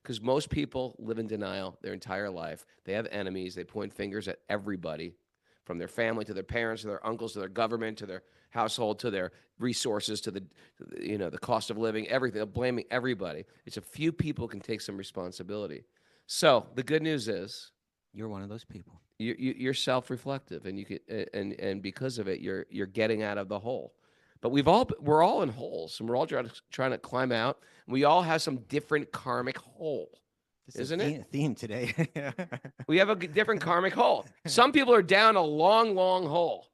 because most people live in denial their entire life. They have enemies. They point fingers at everybody, from their family to their parents to their uncles to their government to their household to their resources to the cost of living, everything. They're blaming everybody. It's a few people can take some responsibility. So the good news is You're one of those people. you're self-reflective, and you can and because of it, you're getting out of the hole. But we're all in holes, and we're all trying to climb out. And we all have some different karmic hole, This isn't is it? a theme today. We have a different karmic hole. Some people are down a long, long hole.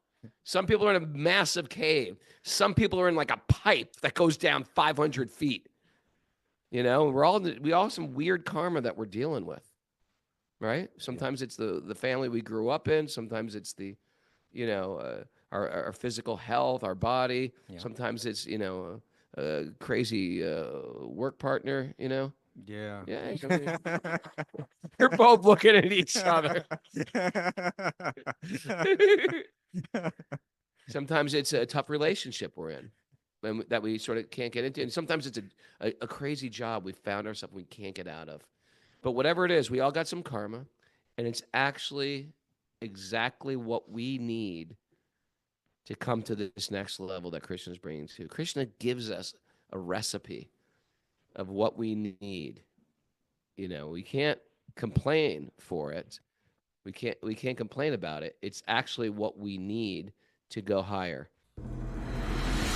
Some people are in a massive cave. Some people are in like a pipe that goes down 500 feet. We all have some weird karma that we're dealing with, right? Sometimes it's the family we grew up in. Sometimes it's our physical health, our body. Yeah. Sometimes it's a crazy work partner. Yeah. Yeah. You're both looking at each other. Sometimes it's a tough relationship we're in that we sort of can't get into. And sometimes it's a crazy job we found ourselves we can't get out of. But whatever it is, we all got some karma, and it's actually exactly what we need to come to this next level that Krishna is bringing to. Krishna gives us a recipe of what we need. We can't complain for it. We can't complain about it. It's actually what we need to go higher.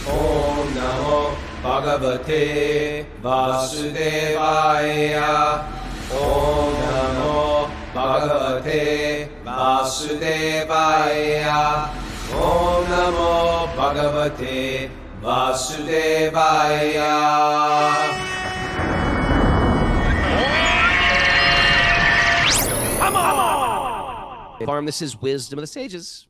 Om Namo Bhagavate Vasudevaya. Om Namo Bhagavate Vasudevaya. Om Namo Bhagavate Vasudevaya. Farm, this is Wisdom of the Sages,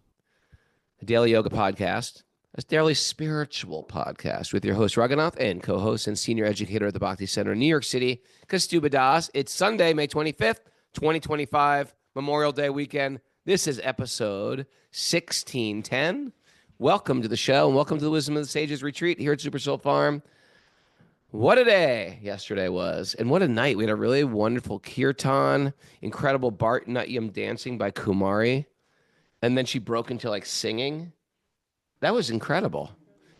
a daily yoga podcast, a daily spiritual podcast with your host, Raghunath, and co-host and senior educator at the Bhakti Center in New York City, Kaustubha Das. It's Sunday, May 25th, 2025, Memorial Day weekend. This is episode 1610. Welcome to the show, and welcome to the Wisdom of the Sages retreat here at Super Soul Farm. What a day yesterday was, and what a night. We had a really wonderful kirtan, incredible Bharatanatyam dancing by Kumari, and then she broke into singing. That was incredible.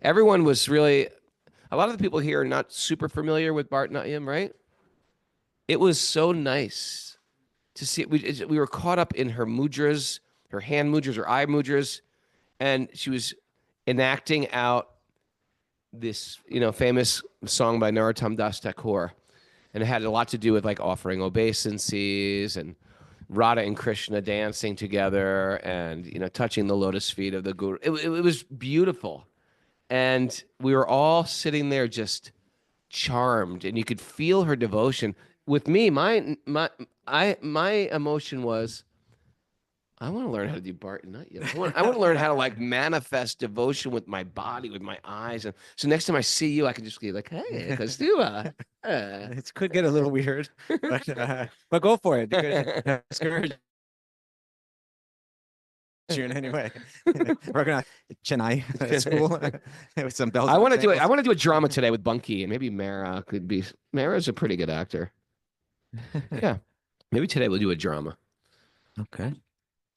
Everyone was really, a lot of the people here are not super familiar with Bharatanatyam, right? It was so nice to see. We were caught up in her mudras, her hand mudras, her eye mudras, and she was enacting out this, famous song by Narottam Das Thakur, and it had a lot to do with offering obeisances and Radha and Krishna dancing together and touching the lotus feet of the Guru. It was beautiful, and we were all sitting there just charmed, and you could feel her devotion. With me, my emotion was, I want to learn how to do Bharatanatyam. I want to learn how to manifest devotion with my body, with my eyes. And so next time I see you, I can just be like, hey, Kaustubha. It could get a little weird, but go for it. Discourage you in any way. We're gonna Chennai school with some bells. I want to do it. I want to do a drama today with Bunky, and maybe Mara could be. Mara's a pretty good actor. Yeah, maybe today we'll do a drama. Okay.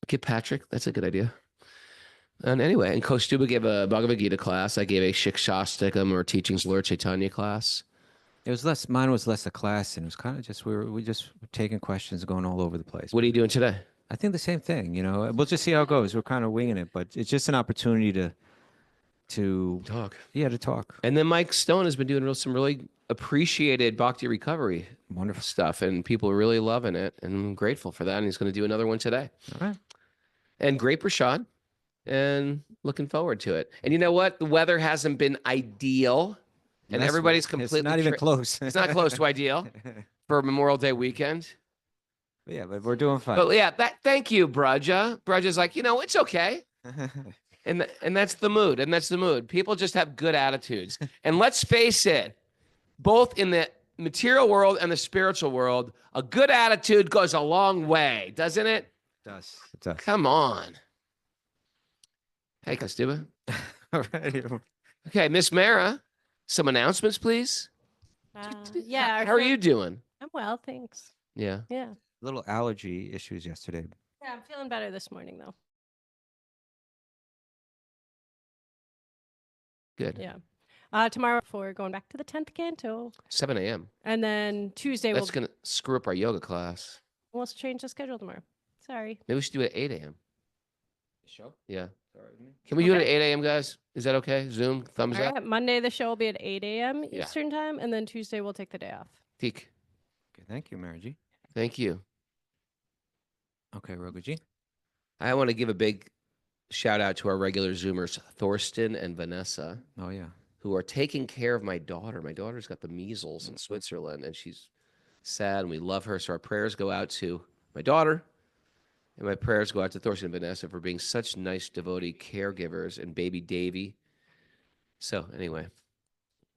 Get Patrick. That's a good idea. And anyway, and Kaustubha gave a Bhagavad Gita class. I gave a Shikshastakam, or Teachings of Lord Chaitanya class. It was less. Mine was less a class, and it was kind of just we just were taking questions, going all over the place. What are you doing today? I think the same thing. We'll just see how it goes. We're kind of winging it, but it's just an opportunity to talk. Yeah, to talk. And then Mike Stone has been doing some really appreciated Bhakti recovery, wonderful stuff, and people are really loving it, and I'm grateful for that. And he's going to do another one today. All right. And great prashad, and looking forward to it. And you know what? The weather hasn't been ideal, and everybody's completely... It's not even close. It's not close to ideal for Memorial Day weekend. Yeah, but we're doing fine. But yeah, thank you, Braja. Braja's like, it's okay. And that's the mood. And that's the mood. People just have good attitudes. And let's face it, both in the material world and the spiritual world, a good attitude goes a long way, doesn't it? It does. It does. Come on. Hey, Kaustubha. All right. Okay, Miss Mara, some announcements, please. Yeah. How are you doing? I'm well, thanks. Yeah. Yeah. Little allergy issues yesterday. Yeah, I'm feeling better this morning though. Good. Yeah. Tomorrow before going back to the 10th canto. 7 a.m. And then Tuesday That's going to screw up our yoga class. we'll change the schedule tomorrow. Sorry. Maybe we should do it at 8 a.m. Show? Yeah. Can we do it at Okay. 8 a.m., guys? Is that okay? Zoom, thumbs All up. right. Monday the show will be at 8 a.m. Yeah. Eastern time, and then Tuesday we'll take the day off. Teak. Okay, thank you, Mary G. Thank you. Okay, Roguji. I want to give a big shout out to our regular Zoomers, Thorsten and Vanessa, Oh yeah. who are taking care of my daughter. My daughter's got the measles in Switzerland, and she's sad, and we love her. So our prayers go out to my daughter, and my prayers go out to Thorsten and Vanessa for being such nice devotee caregivers, and baby Davy. So anyway,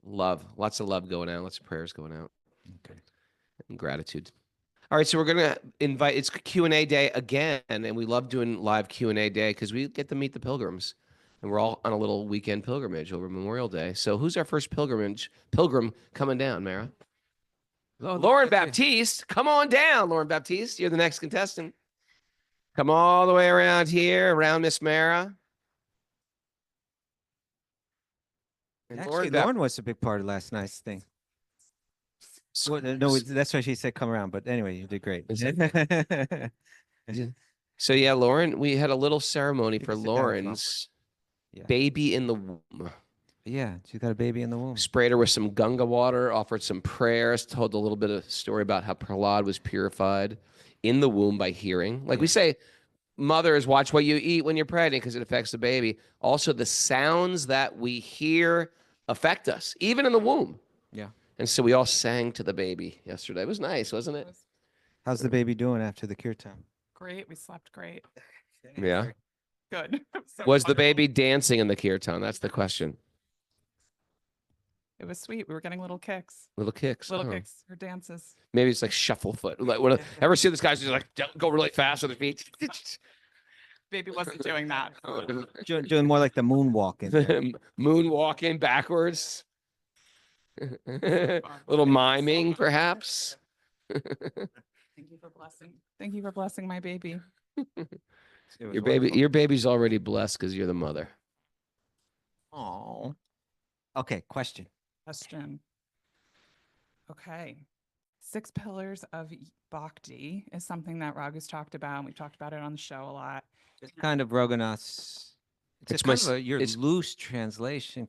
love, lots of love going out, lots of prayers going out, Okay. and gratitude. All right, so we're gonna invite. It's Q&A day again, and we love doing live Q&A day because we get to meet the pilgrims, and we're all on a little weekend pilgrimage over Memorial Day. So who's our first pilgrim coming down, Mara? Lauren Baptiste, come on down, Lauren Baptiste. You're the next contestant. Come all the way around here, around Miss Mara. And Actually, Lauren was a big part of last night's thing. Well, no, that's why she said come around. But anyway, you did great. So yeah, Lauren, we had a little ceremony You for can sit down if you want. Lauren's Yeah. baby in the womb. Yeah, she's got a baby in the womb. Sprayed her with some Ganga water, offered some prayers, told a little bit of story about how Prahlad was purified in the womb by hearing. Like we say, mothers, watch what you eat when you're pregnant because it affects the baby. Also, the sounds that we hear affect us, even in the womb. Yeah. And so we all sang to the baby yesterday. It was nice, wasn't it? How's the baby doing after the kirtan? Great. We slept great. Yeah. Good. So Was the wonderful. baby dancing in the kirtan? That's the question. It was sweet. We were getting little kicks. Little kicks. Little Oh. kicks. Her dances. Maybe it's like shuffle foot. Like, ever see this guy's just like go really fast with his feet? Baby wasn't doing that. Doing more like the moonwalk. Moonwalking backwards. Little miming, perhaps. Thank you for blessing. Thank you for blessing my baby. Your baby's already blessed because you're the mother. Oh. Okay, question. Question. Okay. 6 pillars of Bhakti is something that Raghu's talked about, and we've talked about it on the show a lot. It's kind of Raghunath's. It's It's a kind my of s- a, your it's- loose translation,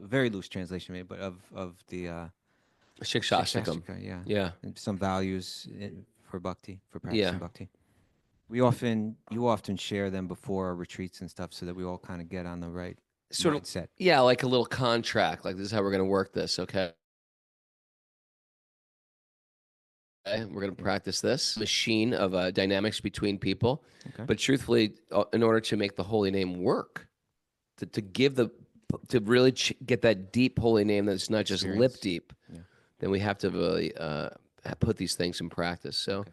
very loose translation, maybe, but of the Shikshashtakam. Shikshashtika, yeah, Yeah. and some values for bhakti, for Yeah. practicing bhakti. You often share them before our retreats and stuff, so that we all kind of get on the right Sort of, mindset. yeah, like a little contract. Like, this is how we're going to work this. Okay. Okay, we're going to practice this machine of dynamics between people. Okay. But truthfully, in order to make the holy name work, to really get that deep holy name that's not just lip Experience. deep, Yeah. then we have to really put these things in practice. So, Okay.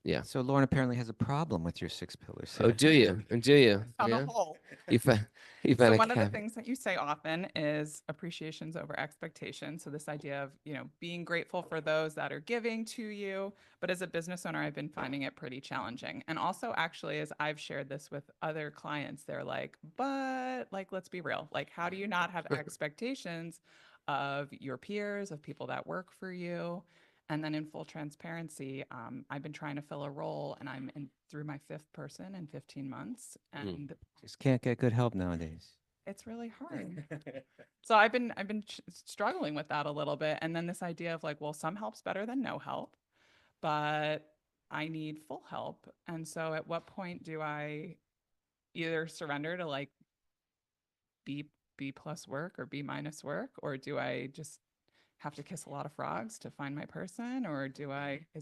yeah. So Lauren apparently has a problem with your 6 pillars. Oh, do you? And do you? On Yeah. the whole. You found So a one of the cavity. things that you say often is appreciations over expectation. So this idea of, being grateful for those that are giving to you. But as a business owner, I've been finding it pretty challenging. And also actually, as I've shared this with other clients, they're like, but like, let's be real. Like, how do you not have expectations of your peers, of people that work for you? And then in full transparency, I've been trying to fill a role and I'm through my 5th person in 15 months. And Just can't get good help nowadays. it's really hard. So I've been struggling with that a little bit. And then this idea of like, well, some help's better than no help, but I need full help. And so at what point do I either surrender to like B plus work or B minus work, or do I just have to kiss a lot of frogs to find my person, or is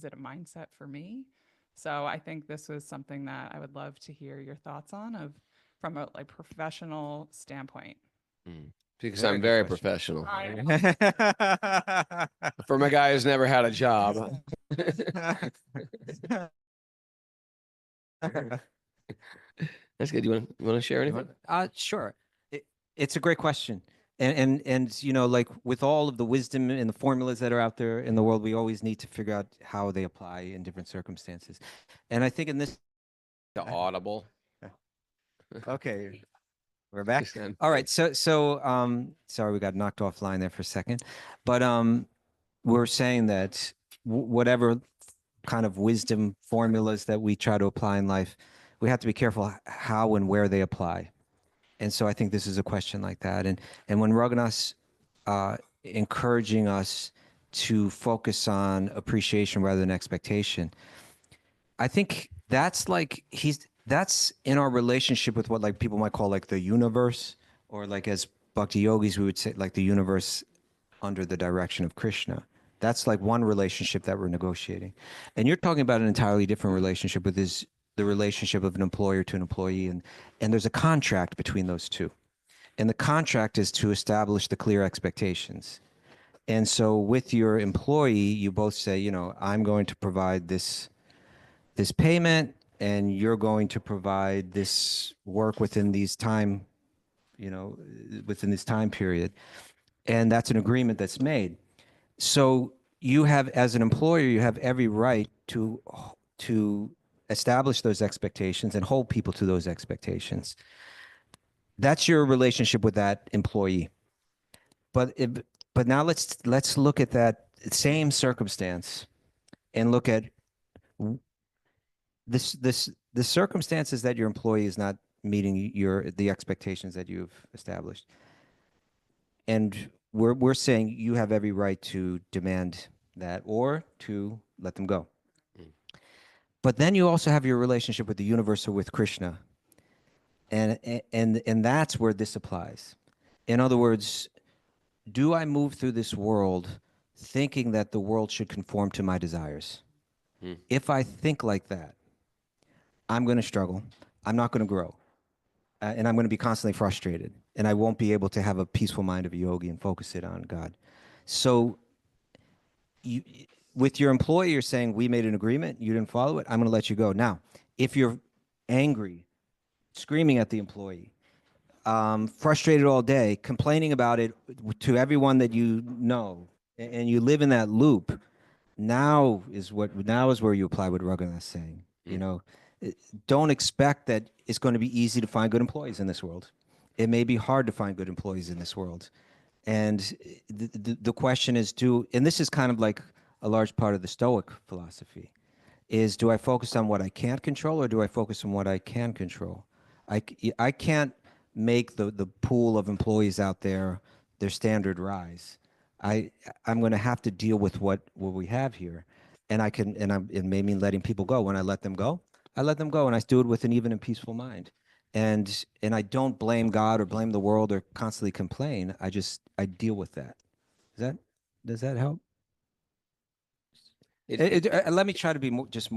it a mindset for me? So I think this was something that I would love to hear your thoughts on from a like professional standpoint. Because Very I'm good very question. professional. I From a guy who's never had a job. That's good. You want to share anything? Sure. It's a great question. And you know, like with all of the wisdom and the formulas that are out there in the world, we always need to figure out how they apply in different circumstances. And I think in this, The audible. okay, we're back. Just then. All right, sorry we got knocked offline there for a second, but we're saying that whatever kind of wisdom formulas that we try to apply in life, we have to be careful how and where they apply. And so I think this is a question like that. And when Raghunath's encouraging us to focus on appreciation rather than expectation, I think that's like that's in our relationship with what like people might call like the universe, or like as Bhakti yogis we would say like the universe under the direction of Krishna. That's like one relationship that we're negotiating. And you're talking about an entirely different relationship with the relationship of an employer to an employee, and there's a contract between those two. And the contract is to establish the clear expectations. And so with your employee, you both say, you know, I'm going to provide this payment, and you're going to provide this work within these time, you know, within this time period. And that's an agreement that's made. So you have, as an employer, you have every right to establish those expectations and hold people to those expectations. That's your relationship with that employee. But now let's look at that same circumstance and look at the circumstances that your employee is not meeting the expectations that you've established. And we're saying you have every right to demand that or to let them go. But then you also have your relationship with the universe or with Krishna. And that's where this applies. In other words, do I move through this world thinking that the world should conform to my desires? If I think like that, I'm going to struggle. I'm not going to grow. And I'm going to be constantly frustrated. And I won't be able to have a peaceful mind of a yogi and focus it on God. So with your employee, you're saying, we made an agreement. You didn't follow it. I'm going to let you go. Now, if you're angry, screaming at the employee, frustrated all day, complaining about it to everyone that you know, and you live in that loop, now is where you apply what Raghunath is saying. You know, don't expect that it's going to be easy to find good employees in this world. It may be hard to find good employees in this world. And the question is, and this is kind of like a large part of the Stoic philosophy, is do I focus on what I can't control, or do I focus on what I can control? I can't make the pool of employees out there, their standard rise. I'm going to have to deal with what we have here. And it may mean letting people go. When I let them go, I let them go, and I do it with an even and peaceful mind. And I don't blame God or blame the world or constantly complain. I deal with that. Does that help? Let me try to be more, just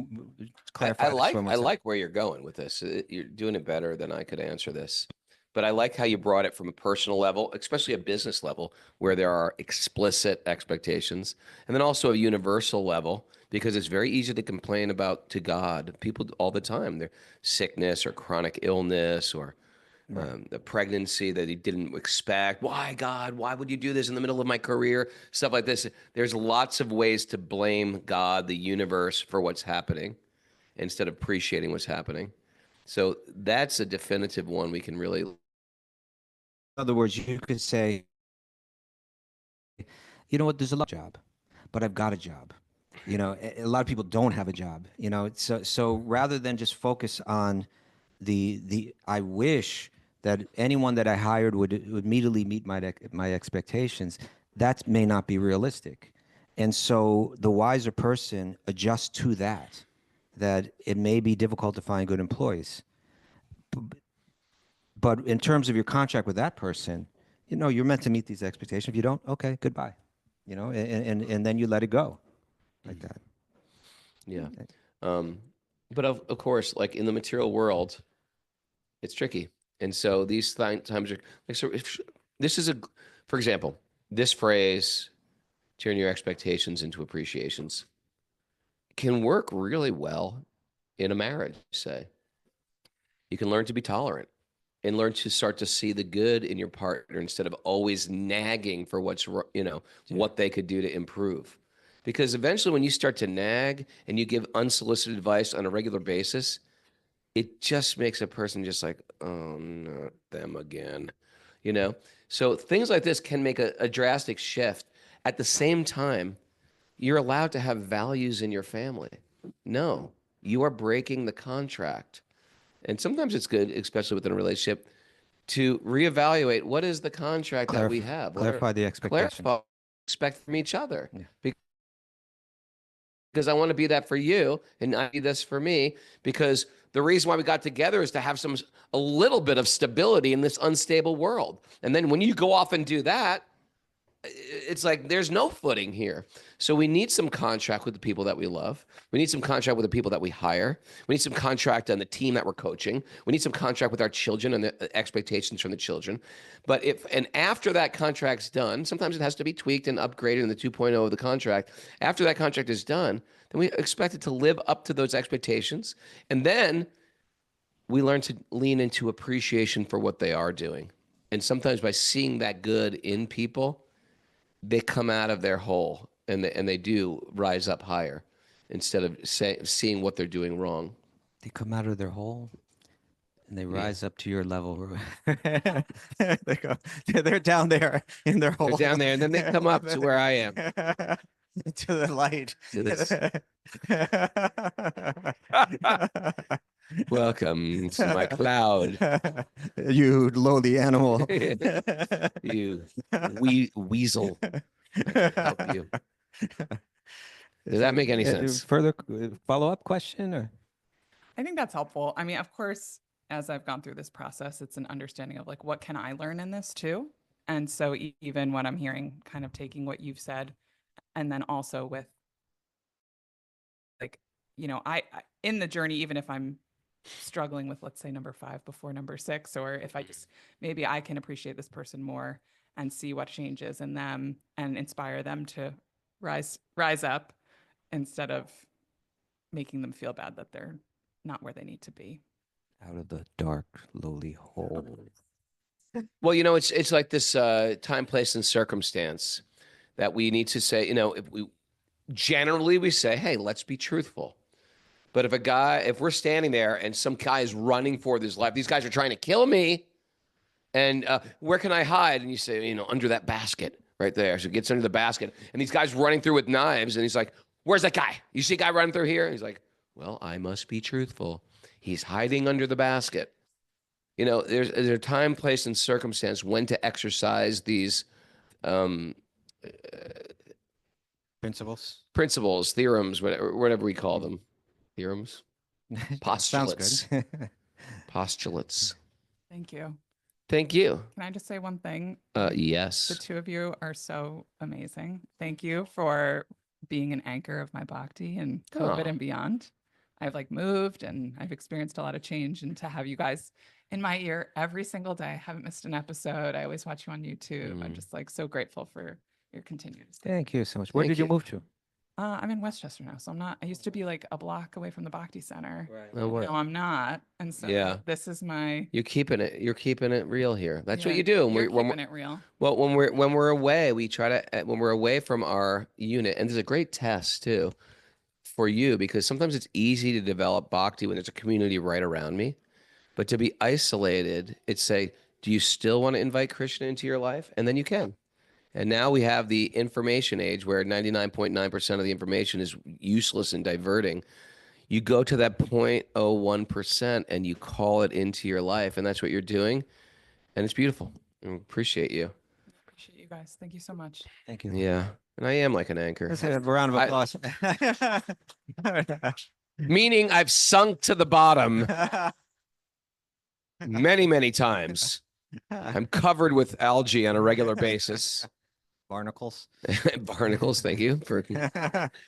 clarify. I this like for myself. where you're going with this. You're doing it better than I could answer this. But I like how you brought it from a personal level, especially a business level, where there are explicit expectations, and then also a universal level, because it's very easy to complain about to God. People all the time, their sickness or chronic illness or the pregnancy that he didn't expect. Why, God? Why would you do this in the middle of my career? Stuff like this. There's lots of ways to blame God, the universe, for what's happening instead of appreciating what's happening. So that's a definitive one we can really. In other words, you could say, you know what, there's a lot of job, but I've got a job. You know, a lot of people don't have a job, you know, so rather than just focus on I wish that anyone that I hired would immediately meet my expectations, that may not be realistic. And so the wiser person adjusts to that it may be difficult to find good employees. But in terms of your contract with that person, you know, you're meant to meet these expectations. If you don't, okay, goodbye. You know, and then you let it go like that. Yeah. But of course, like in the material world, it's tricky. And so these times are like, so if this is for example, this phrase, turn your expectations into appreciations, can work really well in a marriage, say. You can learn to be tolerant. and learn to start to see the good in your partner instead of always nagging for what they could do to improve. Because eventually when you start to nag and you give unsolicited advice on a regular basis, it just makes a person just like, oh, not them again, you know? So things like this can make a drastic shift. At the same time, you're allowed to have values in your family. No, you are breaking the contract. And sometimes it's good, especially within a relationship, to reevaluate what is the contract that we have. Clarify the expectations. Clarify what we expect from each other. Yeah. Because I want to be that for you and I need this for me. Because the reason why we got together is to have a little bit of stability in this unstable world. And then when you go off and do that, it's like there's no footing here. So we need some contract with the people that we love. We need some contract with the people that we hire. We need some contract on the team that we're coaching. We need some contract with our children and the expectations from the children. But after that contract's done, sometimes it has to be tweaked and upgraded in the 2.0 of the contract. After that contract is done, then we expect it to live up to those expectations. And then we learn to lean into appreciation for what they are doing. And sometimes by seeing that good in people, they come out of their hole and they do rise up higher instead of seeing what they're doing wrong. They come out of their hole and they rise up to your level. They're down there in their hole. They're down there and then they come up to where I am. To the light. To this. Welcome to my cloud. You lowly animal. You weasel. Help you. Does that make any sense? Further follow-up question? Or? I think that's helpful. I mean, of course, as I've gone through this process, it's an understanding of like, what can I learn in this too? And so even what I'm hearing, kind of taking what you've said, and then also with like, I in the journey, even if I'm struggling with, let's say, number 5 before number 6, or if I just, maybe I can appreciate this person more and see what changes in them and inspire them to rise up instead of making them feel bad that they're not where they need to be. Out of the dark, lowly hole. Well, it's like this time, place, and circumstance that we need to say, generally we say, hey, let's be truthful. But if we're standing there and some guy is running for his life, these guys are trying to kill me, and where can I hide? And you say, under that basket right there. So he gets under the basket, and these guys running through with knives, and he's like, where's that guy? You see a guy running through here? And he's like, well, I must be truthful. He's hiding under the basket. There's a time, place, and circumstance when to exercise these principles, theorems, whatever we call them. Theorems, postulates, Sounds good. postulates. Thank you. Thank you. Can I just say one thing? Yes. The two of you are so amazing. Thank you for being an anchor of my Bhakti and COVID and beyond. I've moved and I've experienced a lot of change, and to have you guys in my ear every single day. I haven't missed an episode. I always watch you on YouTube. I'm just so grateful for your continued. Thank you so much. Where did you move to? I'm in Westchester now, so I'm not. I used to be a block away from the Bhakti Center. Right. No, I'm not, and so this is my. You're keeping it real here. That's what you do. You're keeping it real. Well, when we're away, we try to when we're away from our unit, and there's a great test too for you, because sometimes it's easy to develop Bhakti when there's a community right around me, but to be isolated, it's say, do you still want to invite Krishna into your life? And then you can. And now we have the information age where 99.9% of the information is useless and diverting. You go to that 0.01% and you call it into your life. And that's what you're doing. And it's beautiful. I appreciate you. Appreciate you guys. Thank you so much. Thank you. Yeah. And I am like an anchor. Let's have a round of applause. Meaning I've sunk to the bottom many, many times. I'm covered with algae on a regular basis. Barnacles. Barnacles, thank you for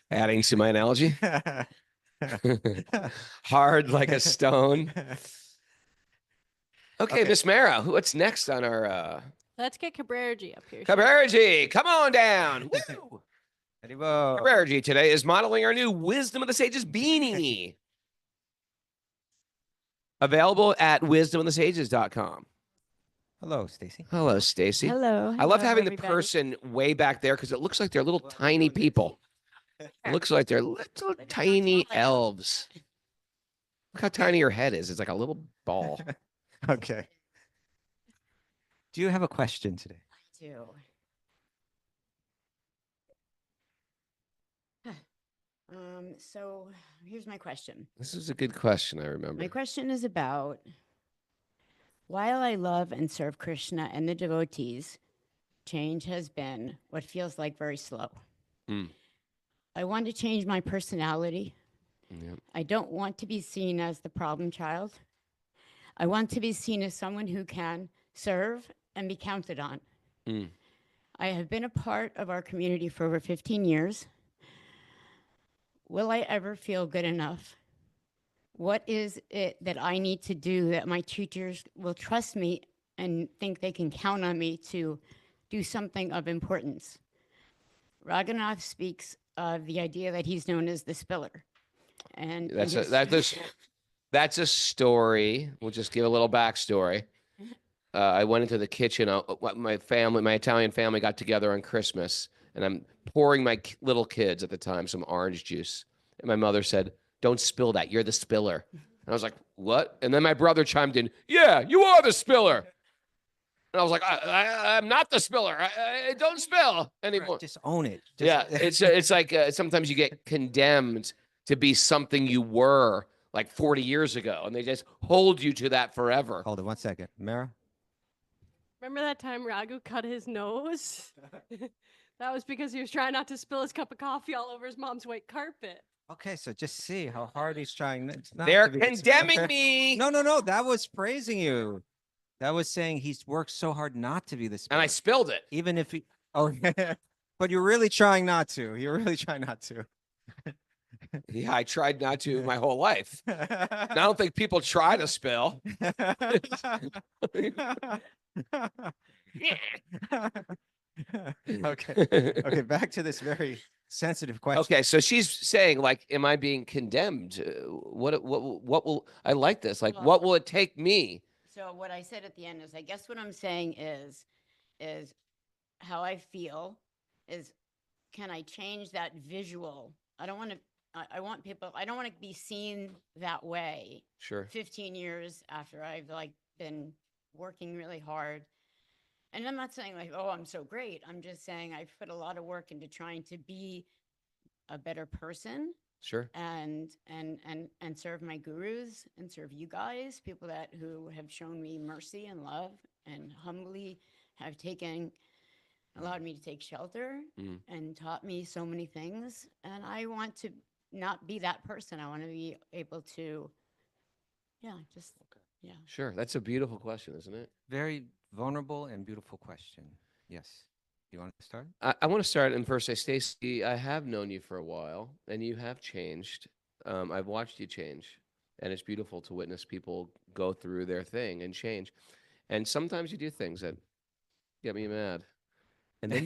adding to my analogy. Hard like a stone. Okay, Miss Mara, what's next on our Let's get Cabrera-G up here. Cabrera-G, come on down. Woo! Haribo. Cabrera-G today is modeling our new Wisdom of the Sages beanie. Available at wisdomofthesages.com. Hello, Stacy. Hello, Stacy. Hello. I love hello, having the everybody. person way back there because it looks like they're little tiny people. It looks like they're little tiny elves. Look how tiny your head is. It's like a little ball. Okay. Do you have a question today? I do. So here's my question. This is a good question, I remember. My question is about, while I love and serve Krishna and the devotees, change has been what feels like very slow. Mm. I want to change my personality. Yeah. I don't want to be seen as the problem child. I want to be seen as someone who can serve and be counted on. Mm. I have been a part of our community for over 15 years. Will I ever feel good enough? What is it that I need to do that my teachers will trust me and think they can count on me to do something of importance? Raghunath speaks of the idea that he's known as the spiller. And That's a story. We'll just give a little backstory. I went into the kitchen. My Italian family got together on Christmas, and I'm pouring my little kids at the time some orange juice. And my mother said, "Don't spill that. You're the spiller." And I was like, "What?" And then my brother chimed in, "Yeah, you are the spiller." And I was like, I'm not the spiller. I don't spill anymore. Just own it. Yeah, it's like sometimes you get condemned to be something you were like 40 years ago, and they just hold you to that forever. Hold it 1 second. Mara? Remember that time Raghu cut his nose? That was because he was trying not to spill his cup of coffee all over his mom's white carpet. Okay, so just see how hard he's trying. Not They're to be condemning me. No. That was praising you. That was saying he's worked so hard not to be this. And I spilled it. Even if he, oh, but you're really trying not to. You're really trying not to. Yeah, I tried not to my whole life. I don't think people try to spill. Okay. Okay. Back to this very sensitive question. Okay, so she's saying, like, am I being condemned? What will I like this? Like, what will it take me? so what I said at the end is, I guess what I'm saying is how I feel is, can I change that visual? I don't want to, I want people, I don't want to be seen that way Sure. 15 years after I've like been working really hard. And I'm not saying like, oh, I'm so great. I'm just saying I've put a lot of work into trying to be a better person Sure. and serve my gurus and serve you guys, people who have shown me mercy and love and humbly have allowed me to take shelter and taught me so many things. And I want to not be that person. I want to be able to, yeah. Sure. That's a beautiful question, isn't it? Very vulnerable and beautiful question. Yes. You want to start? I want to start and first say, Stacey, I have known you for a while, and you have changed. I've watched you change, and it's beautiful to witness people go through their thing and change. And sometimes you do things that get me mad, and then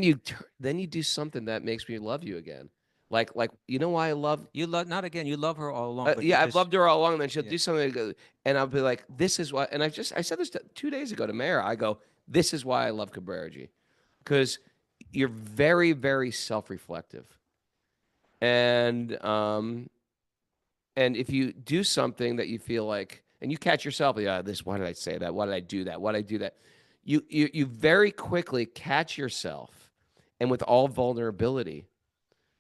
you do something that makes me love you again. Like you know why I love You love, not again, you love her all along. But yeah, you I've loved her all along. And then she'll Yeah. do something, and I'll be like, "This is why." And I said this 2 days ago to Mara. I go, "This is why I love Kabrerji, because you're very, very self-reflective, and if you do something that you feel like, and you catch yourself, yeah, why did I say that? Why did I do that? Why did I do that? You very quickly catch yourself, and with all vulnerability,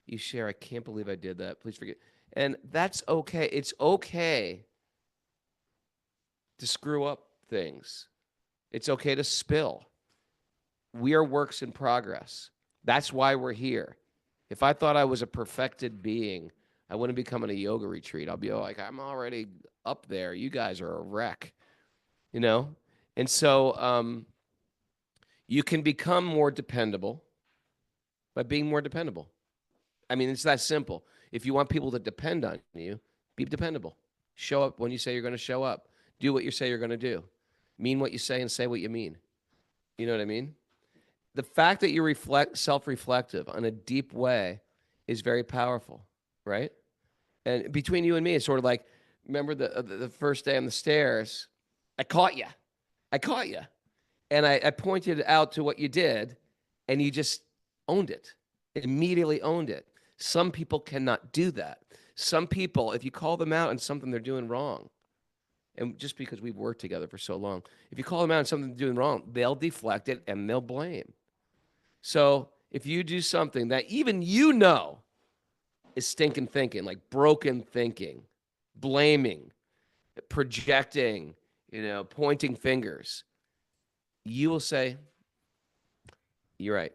you share, I can't believe I did that. Please forgive. And that's okay. It's okay to screw up things. It's okay to spill. We are works in progress. That's why we're here. If I thought I was a perfected being, I wouldn't be coming to a yoga retreat. I'll be like, I'm already up there. You guys are a wreck, you know? And so you can become more dependable by being more dependable. I mean, it's that simple. If you want people to depend on you, be dependable. Show up when you say you're going to show up. Do what you say you're going to do. Mean what you say and say what you mean. You know what I mean? The fact that you self-reflective in a deep way is very powerful, right? And between you and me, it's sort of like Remember the first day on the stairs? I caught you. And I pointed out to what you did, and you just owned it, immediately owned it. Some people cannot do that. Some people, if you call them out on something they're doing wrong, and just because we've worked together for so long, if you call them out on something they're doing wrong, they'll deflect it and they'll blame. So if you do something that even you know is stinking thinking, like broken thinking, blaming, projecting, pointing fingers, you will say, you're right.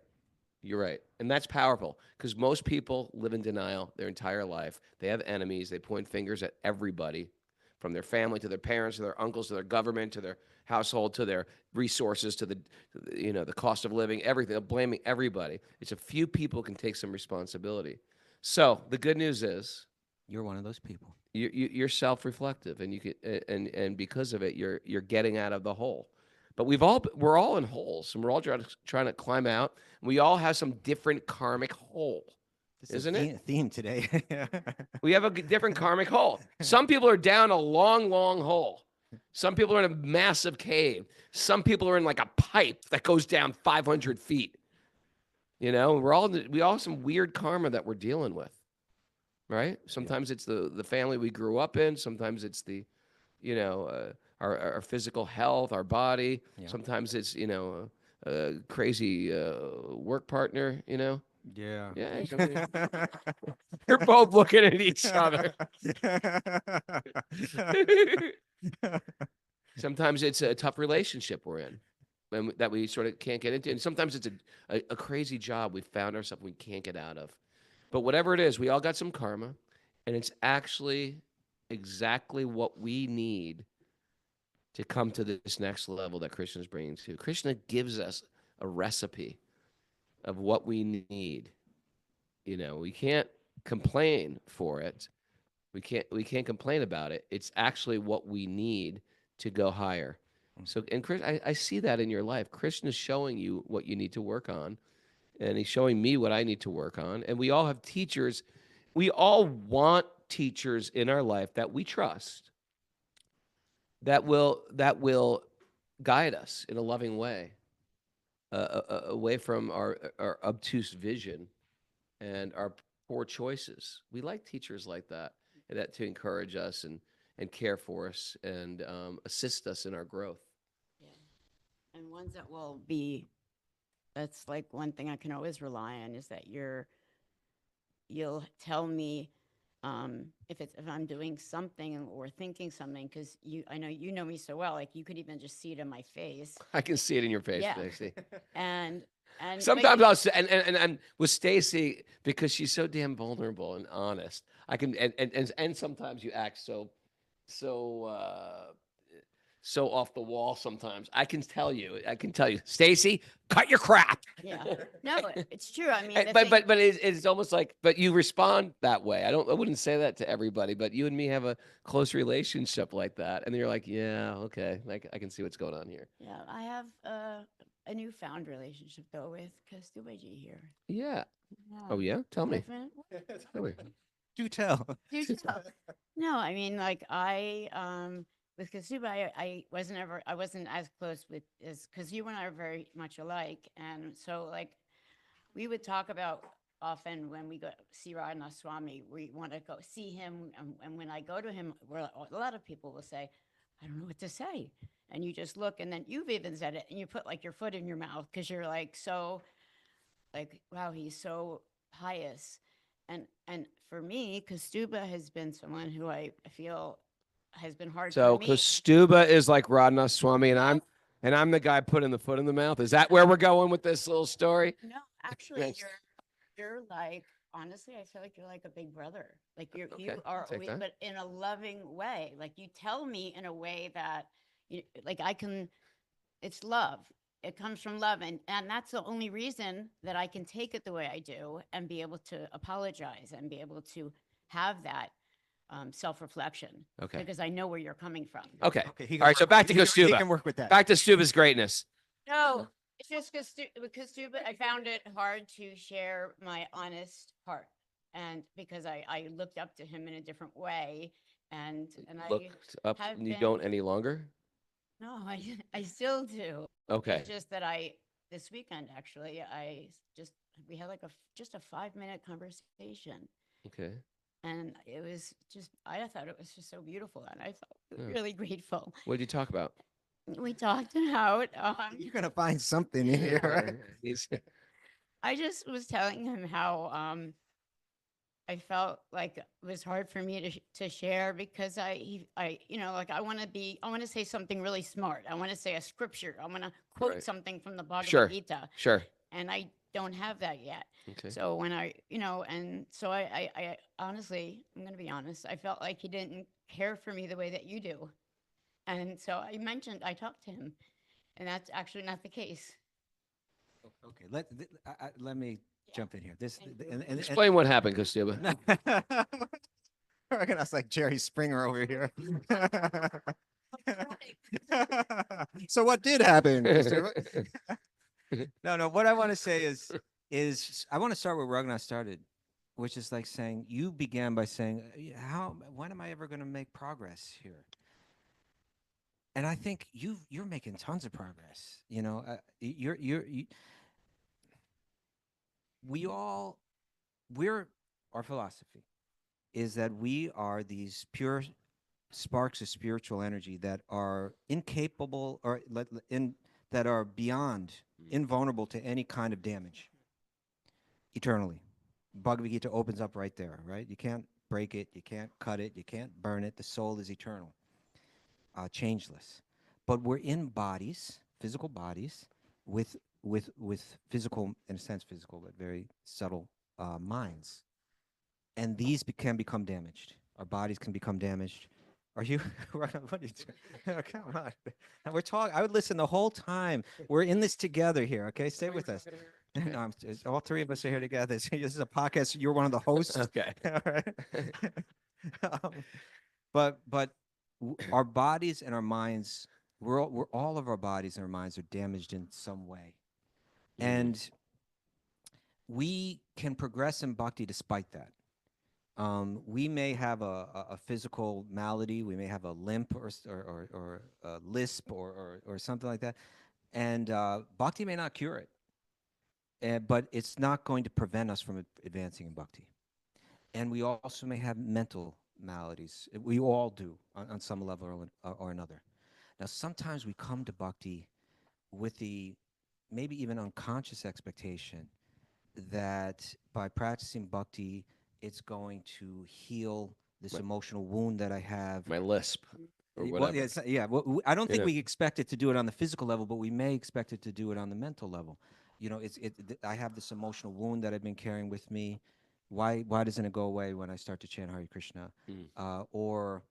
You're right. And that's powerful because most people live in denial their entire life. They have enemies. They point fingers at everybody, from their family to their parents, to their uncles, to their government, to their household, to their resources, to the cost of living, everything. They're blaming everybody. It's a few people who can take some responsibility. So the good news is You're one of those people. you're self-reflective, and you can, and because of it, you're getting out of the hole. But we're all in holes, and we're all trying to climb out. We all have some different karmic hole, isn't it? Theme today. We have a different karmic hole. Some people are down a long, long hole. Some people are in a massive cave. Some people are in like a pipe that goes down 500 feet. We all have some weird karma that we're dealing with, right? Sometimes it's the family we grew up in. Sometimes it's the, our physical health, our body. Yeah. Sometimes it's, a crazy work partner, Yeah. Yeah. You're both looking at each other. Sometimes it's a tough relationship we're in that we sort of can't get into. And sometimes it's a crazy job we found ourselves we can't get out of. But whatever it is, we all got some karma, and it's actually exactly what we need to come to this next level that Krishna's bringing to. Krishna gives us a recipe of what we need. We can't complain for it. We can't complain about it. It's actually what we need to go higher. So, and Chris, I see that in your life. Krishna's showing you what you need to work on, and he's showing me what I need to work on. And we all have teachers. We all want teachers in our life that we trust, that will guide us in a loving way, away from our obtuse vision and our poor choices. We like teachers like that to encourage us and care for us and assist us in our growth. Yeah. And ones that will be, that's like one thing I can always rely on is that you'll tell me if I'm doing something or thinking something, because I know you know me so well, like you could even just see it in my face. I can see it in your face, Yeah. Stacey. And Sometimes I'll say, and with Stacey, because she's so damn vulnerable and honest, I can, and sometimes you act so off the wall. Sometimes I can tell you, Stacey, cut your crap. yeah, no, it's true. I mean, But it's almost like, but you respond that way. I wouldn't say that to everybody, but you and me have a close relationship like that, and you're like, yeah, okay, like I can see what's going on here. yeah, I have a newfound relationship though with Kaustubha ji here. Yeah. Yeah. Oh yeah. Tell me. Tell me. Do tell. No, I mean, like with Kaustubha, I wasn't as close because you and I are very much alike, and so like we would talk about often when we go see Raghunath Swami, we want to go see him, and when I go to him, a lot of people will say, I don't know what to say, and you just look, and then you've even said it, and you put like your foot in your mouth because you're like so, like wow, he's so pious. And for me, Kaustubha has been someone who I feel has been hard So for me. Kaustubha is like Raghunath Swami, and I'm the guy putting the foot in the mouth. Is that where we're going with this little story? No, actually, you're like, honestly, I feel like you're like a big brother. Like you I'll are, take that. but in a loving way. Like you tell me in a way that, like it's love. It comes from love. And that's the only reason that I can take it the way I do and be able to apologize and be able to have that self-reflection. Okay. Because I know where you're coming from. Okay. Okay. All right. So back to He Kaustubha. can work with that. Back to Stuba's greatness. No, it's just with Kaustubha, I found it hard to share my honest heart. and because I looked up to him in a different way, and I Looked up have and you been- don't any longer? no, I still do. Okay. It's just that this weekend actually we had like just a 5-minute conversation, Okay. and it was just I thought it was just so beautiful, and I felt Yeah. really grateful. What did you talk about? We talked about You're gonna find something in here. He's- I just was telling him how I felt like it was hard for me to share because like I want to say something really smart. I want to say a scripture. I want to quote Right. something from the Bhagavad Sure. Gita, Sure. and I don't have that yet. Okay. So when and so I honestly, I'm going to be honest, I felt like he didn't care for me the way that you do. And so I talked to him, and that's actually not the case. Okay, let me jump in here. This Thank you. and Explain what happened, Kaustubha. That's like Jerry Springer over here. So what did happen? No, what I want to say is I want to start where Raghunath started, which is like saying you began by saying, when am I ever going to make progress here? And I think you're making tons of progress. Our philosophy is that we are these pure sparks of spiritual energy that are incapable that are beyond invulnerable to any kind of damage eternally. Bhagavad Gita opens up right there, right? You can't break it, you can't cut it, you can't burn it. The soul is eternal, changeless. But we're in bodies, physical bodies, with physical, in a sense, physical, but very subtle minds, and these can become damaged. Our bodies can become damaged. Are you? What are you doing? Come on. We're talking. I would listen the whole time. We're in this together here. Okay, stay with us. No, all three of us are here together. This is a podcast. You're one of the hosts. Okay. All right. But our bodies and our minds, all of our bodies and our minds are damaged in some way, and we can progress in bhakti despite that. We may have a physical malady, we may have a limp or a lisp or something like that, and bhakti may not cure it, but it's not going to prevent us from advancing in bhakti. And we also may have mental maladies. We all do on some level or another. Now, sometimes we come to bhakti with the maybe even unconscious expectation that by practicing bhakti, it's going to heal this emotional wound that I have. My lisp or Well, whatever. Well, I don't think Yeah. we expect it to do it on the physical level, but we may expect it to do it on the mental level. I have this emotional wound that I've been carrying with me. Why doesn't it go away when I start to chant Hare Krishna? Or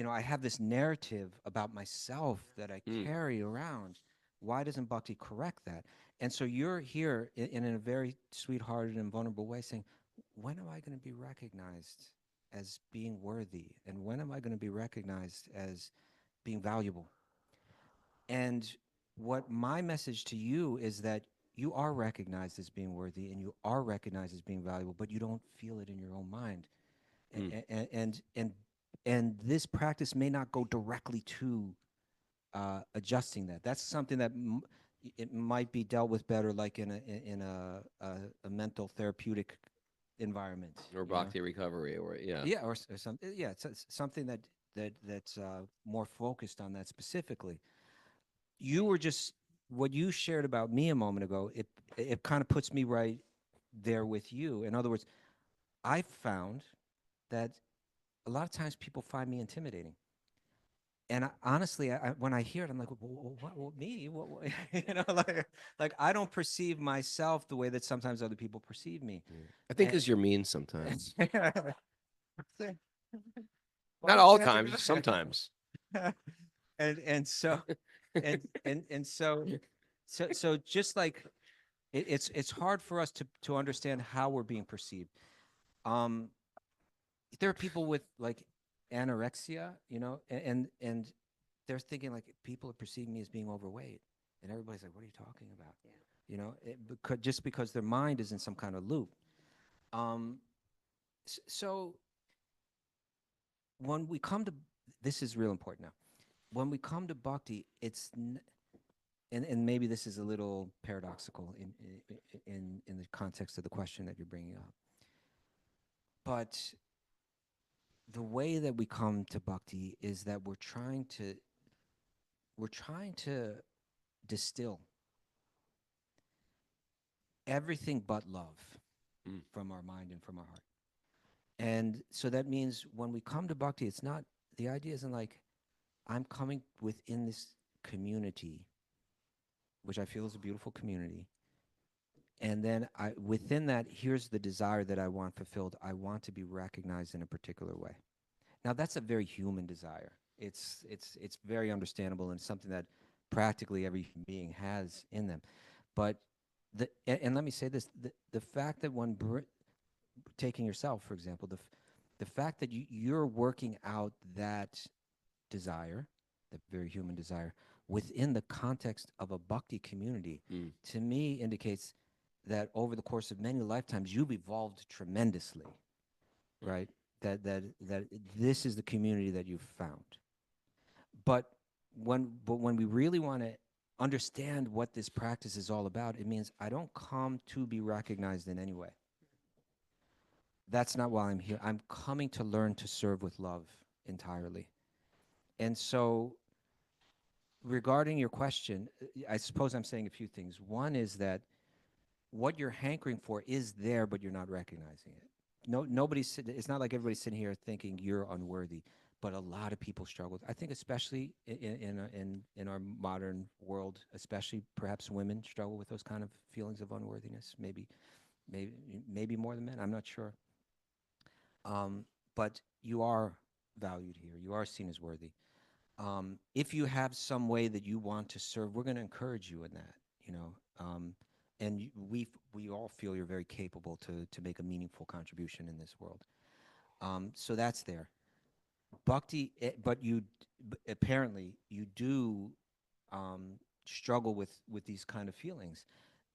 I have this narrative about myself that I carry around. Why doesn't bhakti correct that? And so you're here in a very sweethearted and vulnerable way saying, when am I going to be recognized as being worthy? And when am I going to be recognized as being valuable? And what my message to you is that you are recognized as being worthy and you are recognized as being valuable, but you don't feel it in your own mind. And this practice may not go directly to adjusting that. That's something that it might be dealt with better, like in a mental therapeutic environment, Or bhakti recovery, or or something. Yeah, it's something that's more focused on that specifically. What you shared about me a moment ago. It kind of puts me right there with you. In other words, I found that a lot of times people find me intimidating. And honestly, when I hear it, I'm like, what me? What? Like I don't perceive myself the way that sometimes other people perceive me. I think because you're mean sometimes. Not Not all the time, just sometimes. and so just like it's hard for us to understand how we're being perceived. There are people with like anorexia, and they're thinking like people are perceiving me as being overweight, and everybody's like, "What are you talking about?" Just because their mind is in some kind of loop. So when we come to, this is real important now. When we come to bhakti, and maybe this is a little paradoxical in the context of the question that you're bringing up. But the way that we come to bhakti is that we're trying to distill everything but love from our mind and from our heart. And so that means when we come to bhakti, it's not, the idea isn't like, I'm coming within this community, which I feel is a beautiful community. And then within that, here's the desire that I want fulfilled. I want to be recognized in a particular way. Now, that's a very human desire. It's very understandable and something that practically every human being has in them. But and let me say this: the fact that taking yourself, for example, the fact that you're working out that desire, that very human desire, within the context of a bhakti community, to me indicates that over the course of many lifetimes, you've evolved tremendously, right? That this is the community that you've found. But when we really want to understand what this practice is all about, it means I don't come to be recognized in any way. That's not why I'm here. I'm coming to learn to serve with love entirely. And so regarding your question, I suppose I'm saying a few things. One is that what you're hankering for is there, but you're not recognizing it. It's not like everybody's sitting here thinking you're unworthy, but a lot of people struggle. I think especially in our modern world, especially perhaps women struggle with those kind of feelings of unworthiness, maybe more than men, I'm not sure. But you are valued here. You are seen as worthy. If you have some way that you want to serve, we're going to encourage you in that, and we all feel you're very capable to make a meaningful contribution in this world. So that's there. Bhakti, but apparently you do struggle with these kind of feelings,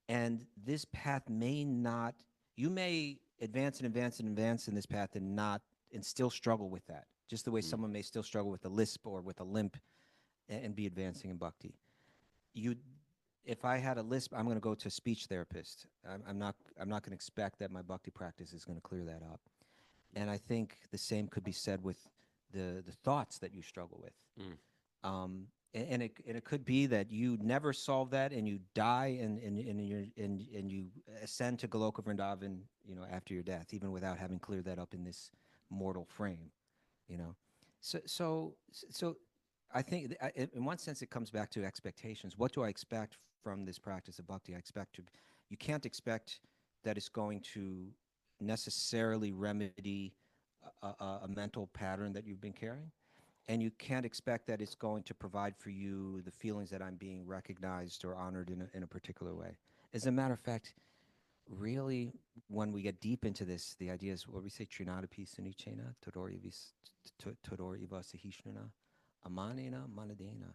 and this path you may advance and advance and advance in this path and still struggle with that, just the way someone may still struggle with a lisp or with a limp and be advancing in bhakti. If I had a lisp, I'm going to go to a speech therapist. I'm not going to expect that my bhakti practice is going to clear that up. And I think the same could be said with the thoughts that you struggle with. And it could be that you never solve that, and you die, and you ascend to Goloka Vrindavan, after your death, even without having cleared that up in this mortal frame, So I think in one sense it comes back to expectations. What do I expect from this practice of bhakti? You can't expect that it's going to necessarily remedy a mental pattern that you've been carrying. And you can't expect that it's going to provide for you the feelings that I'm being recognized or honored in a particular way. As a matter of fact, really, when we get deep into this, the idea is what we say, Trinadapi Sunichena, Todori Iva Sahishnana, Amanena Manadena,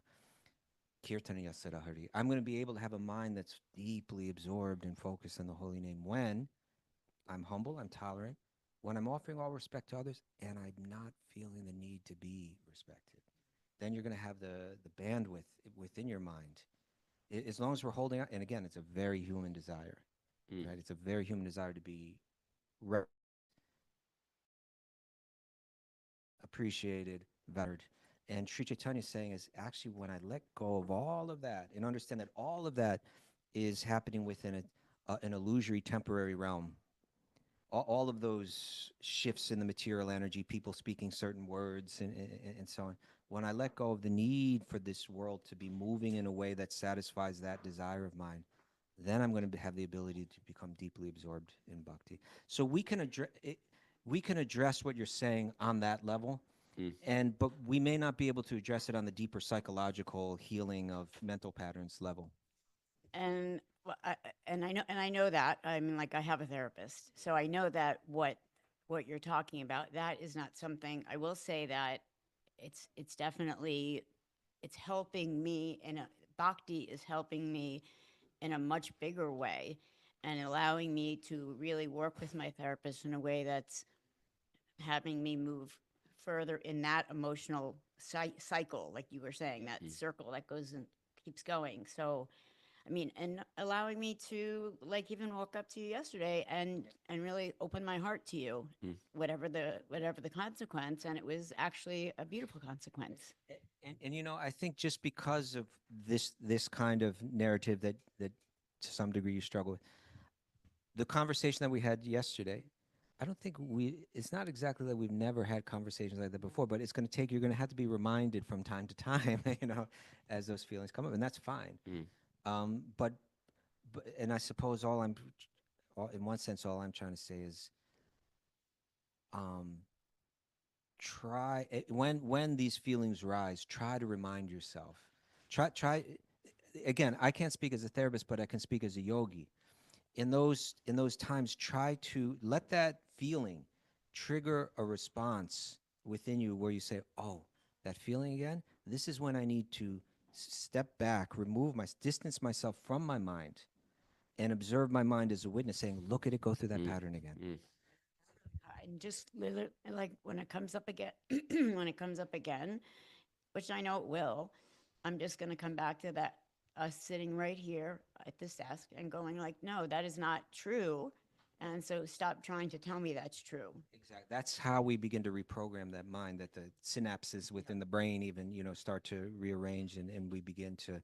Kirtanaya Sadahari. I'm going to be able to have a mind that's deeply absorbed and focused on the holy name when I'm humble, I'm tolerant, when I'm offering all respect to others, and I'm not feeling the need to be respected. Then you're going to have the bandwidth within your mind. As long as we're holding on, and again, it's a very human desire, right? It's a very human desire to be appreciated, valued. And Sri Chaitanya is saying is actually when I let go of all of that and understand that all of that is happening within an illusory temporary realm, all of those shifts in the material energy, people speaking certain words and so on. When I let go of the need for this world to be moving in a way that satisfies that desire of mine, then I'm going to have the ability to become deeply absorbed in bhakti. So we can address what you're saying on that level, but we may not be able to address it on the deeper psychological healing of mental patterns level. And I know that. I mean, like, I have a therapist, so I know that what you're talking about, that is not something. I will say that it's definitely, it's helping me, bhakti is helping me in a much bigger way, and allowing me to really work with my therapist in a way that's having me move further in that emotional cycle, like you were saying, that circle that goes and keeps going. So, I mean, and allowing me to like even walk up to you yesterday and really open my heart to you, whatever the consequence, and it was actually a beautiful consequence. And you know, I think just because of this kind of narrative that to some degree you struggle with, the conversation that we had yesterday, I don't think it's not exactly that we've never had conversations like that before, but it's going to take, you're going to have to be reminded from time to time, you know, as those feelings come up, and that's fine. But and I suppose in one sense, all I'm trying to say is, try when these feelings rise, try to remind yourself. Try again. I can't speak as a therapist, but I can speak as a yogi. In those times, try to let that feeling trigger a response within you where you say, "Oh, that feeling again. This is when I need to step back, distance myself from my mind, and observe my mind as a witness, saying, look at it go through that pattern again." And just like when it comes up again, when it comes up again, which I know it will, I'm just going to come back to that, us sitting right here at this desk and going like, no, that is not true. And so stop trying to tell me that's true. Exactly. That's how we begin to reprogram that mind, that the synapses within the brain even, you know, start to rearrange, and we begin to,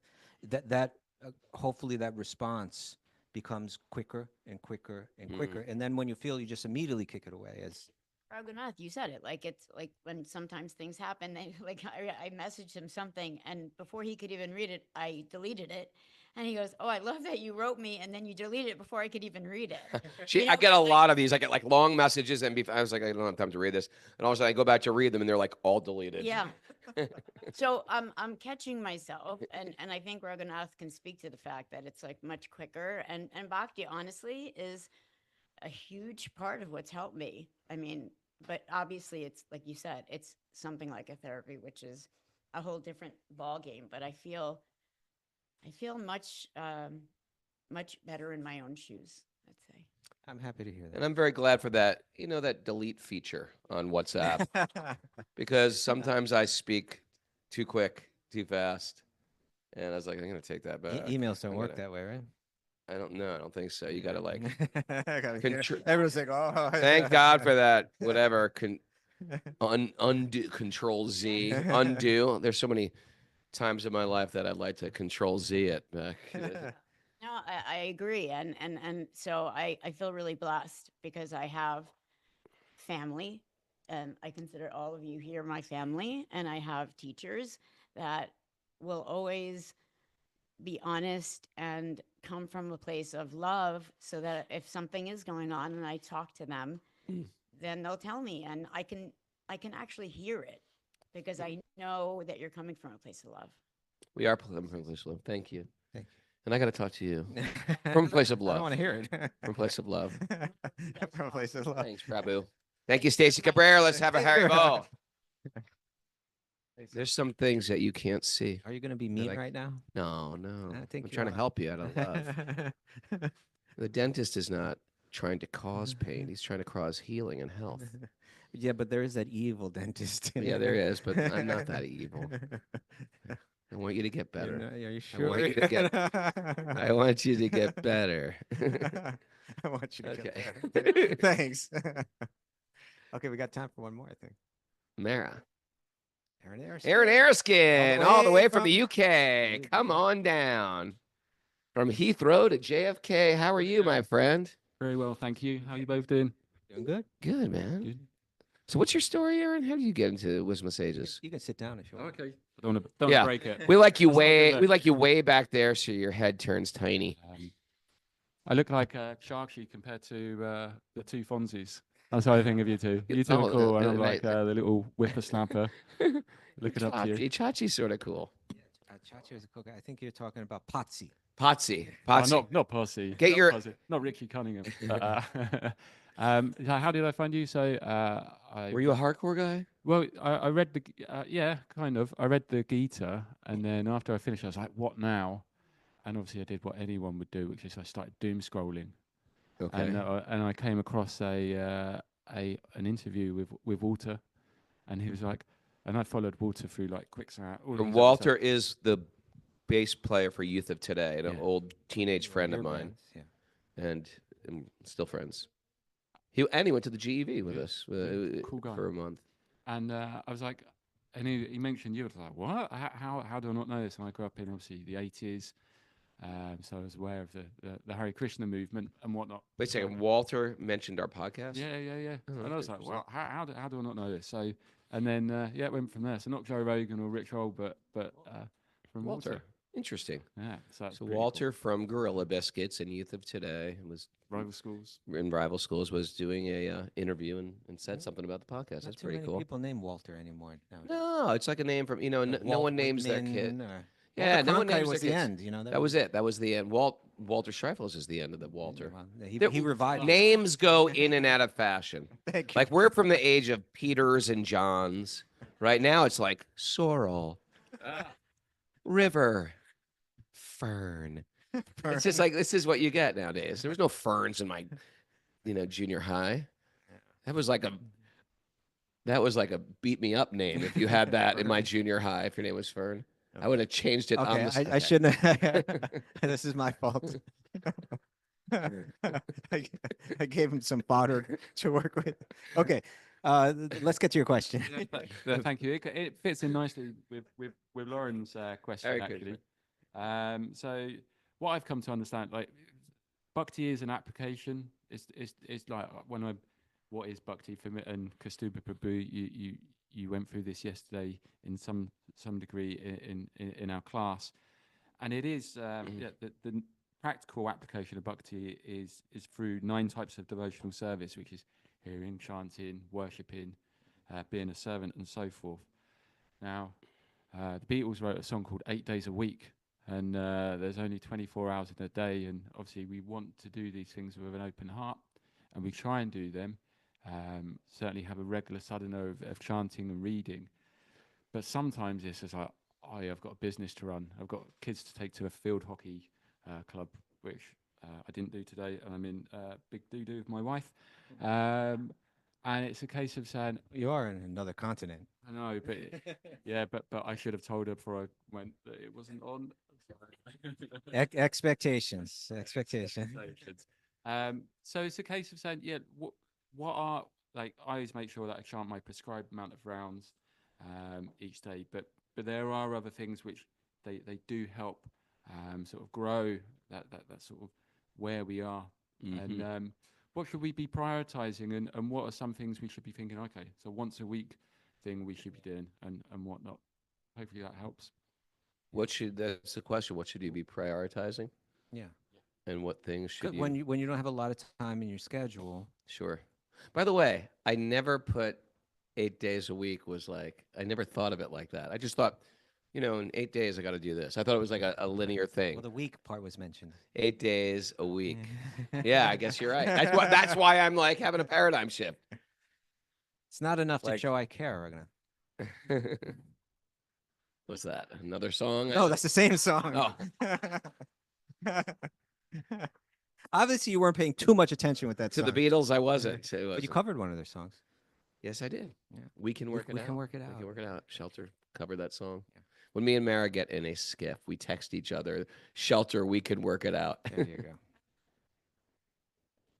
hopefully that response becomes quicker and quicker and quicker. And then when you feel, you just immediately kick it away. As Raghunath, you said it. Like, it's like when sometimes things happen, like I messaged him something, and before he could even read it, I deleted it. And he goes, "Oh, I love that you wrote me, and then you deleted it before I could even read it." You know, I get a like- lot of these. I get like long messages, and I was like, I don't have time to read this. And all of a sudden, I go back to read them, and they're like all deleted. Yeah. So I'm catching myself, and I think Raghunath can speak to the fact that it's like much quicker. And Bhakti, honestly, is a huge part of what's helped me. I mean, but obviously it's like you said, it's something like a therapy, which is a whole different ball game. But I feel much better in my own shoes, I'd say. I'm happy to hear And that. I'm very glad for that, you know, that delete feature on WhatsApp, because sometimes I speak too quick, too fast. And I was like, I'm going to take that back. Emails don't I'm work gonna- that way, right? I don't know. I don't think so. You got to like, Contr- Everyone's like, oh. thank God for that. Whatever. Undo, Control Z, undo. There's so many times in my life that I'd like to Control Z it back. No, I agree. And so I feel really blessed because I have family, and I consider all of you here my family, and I have teachers that will always be honest and come from a place of love, so that if something is going on and I talk to them, then they'll tell me, and I can actually hear it because I know that you're coming from a place of love. We are from a place of love. Thank you. Thank And I got to talk to you from a place of I love. don't want to hear it. From a place of love. From a place of love. Thanks, Prabhu. Thank you, Stacey Cabrera. Let's have a Haribo. There's some things that you can't see. Are you going to be mean like- right now? No, no. I think I'm you trying to are. help you out of love. The dentist is not trying to cause pain. He's trying to cause healing and health. Yeah, but there is that evil dentist. In Yeah, there is, but I'm not that evil. I want you to get You're better. not- Are you I sure? want you to get- I want you to get better. I want you to Okay. get better. Thanks. Okay, we got time for one more, I think. Mara. Aaron Ayers. Aaron Erskine, all the way from the from- UK. Come on down. From Heathrow to JFK. How are you, my friend? Very well, thank you. How are you both doing? Doing good. Good, man. Good. So what's your story, Aaron? How did you get into Wisdom Sages? You can sit down if you want. Okay. I don't want to Yeah. break it. We like you That's not way good we like you way back there so your head turns tiny. I look like Sharky compared to the two Fonzies. That's how I think of you two. You two are cool, and I'm like the little whippersnapper looking up to you. Chachi's sort of cool. Chachi is a cool guy. I think you're talking about Potsy. Potsy. Oh, Potsy. not Posse. Get not your- Posse, not Ricky Cunningham. But, how did I find you? So Were you a hardcore guy? Well, I read the yeah, kind of. I read the Gita, and then after I finished, I was like, "What now?" And obviously, I did what anyone would do, which is I started doom scrolling. Okay. And I came across a an interview with Walter, and he was like, and I followed Walter through like Quicksand. all And these other Walter stuff. is the bass player for Youth of Today, an Yeah. old teenage friend of Your mine, bands, yeah. and still friends. He went to the GEV with Yeah. us Cool guy. for a month. And I was like, and he mentioned you. I was like, what? How do I not know this? And I grew up in obviously the 80s, so I was aware of the Hare Krishna movement and whatnot. Wait a second, Walter mentioned our podcast. Yeah. Oh, And I was that's like, well, how do I not know this? So, and then it went from there. So not Joe Rogan or Rich Roll, but from Walter. Interesting. Yeah. So that's So pretty Walter from Gorilla Biscuits and Youth of Today was cool. Rival schools. in rival schools was doing a interview and said something about the podcast. Not That's too pretty many cool. people named Walter anymore nowadays. No, it's like a name from no Like one Walt names their Whitman kid. or- Yeah, Walter no one Cronkite names was their the kids. end. You know That was it. That was the end. Walter Streifels is the end of the Walter. Well, There- he revived. Names go in and out of fashion. Thank you. Like we're from the age of Peters and Johns. Right now it's like Sorrel, River, Fern. It's just like this is what you get nowadays. There was no ferns in my, junior high. That was like a beat me up name if you had that in my junior high. If your name was Fern, I would have changed it. Okay, on the I shouldn't. This is my fault. I gave him some fodder to work with. Okay, let's get to your question. Thank you. It fits in nicely with Lauren's question Very good. actually. So what I've come to understand, like Bhakti is an application. It's like what is Bhakti for me and Kaustubha Prabhu? You went through this yesterday in some degree in our class, and it is the practical application of Bhakti is through 9 types of devotional service, which is hearing, chanting, worshipping, being a servant, and so forth. Now, the Beatles wrote a song called 8 Days a Week, and there's only 24 hours in a day, and obviously we want to do these things with an open heart, and we try and do them. Certainly have a regular sadhana of chanting and reading, but sometimes it's just like, I've got a business to run. I've got kids to take to a field hockey club, which I didn't do today, and I'm in big doo-doo with my wife. And it's a case of saying, You are in another continent. I know, but but I should have told her before I went that it wasn't on. Expectations. So it's a case of saying, what are, like, I always make sure that I chant my prescribed amount of rounds each day, but there are other things which they do help sort of grow that sort of where we are. Mhm. And what should we be prioritizing, and what are some things we should be thinking, okay, so once a week thing we should be doing and whatnot. Hopefully that helps. That's the question. What should you be prioritizing? Yeah. And what things should Good. When you don't have a lot of time in your schedule. Sure. By the way, I never put 8 days a week I never thought of it like that. I just thought, in 8 days I got to do this. I thought it was like a linear thing. Well, the week part was mentioned. 8 days a week. Yeah, I guess you're right. That's why I'm like having a paradigm shift. It's not enough to Like- show I care, Raghunath. What's that? Another song? No, that's the same song. Oh. Obviously, you weren't paying too much attention with that To song. the Beatles, I wasn't. But you covered one of their songs. Yes, I did. Yeah. We can work it We out. can work it We out. can work it out. Shelter covered that song. When me and Mara get in a skiff, we text each other, Shelter, we can work it out. There you go.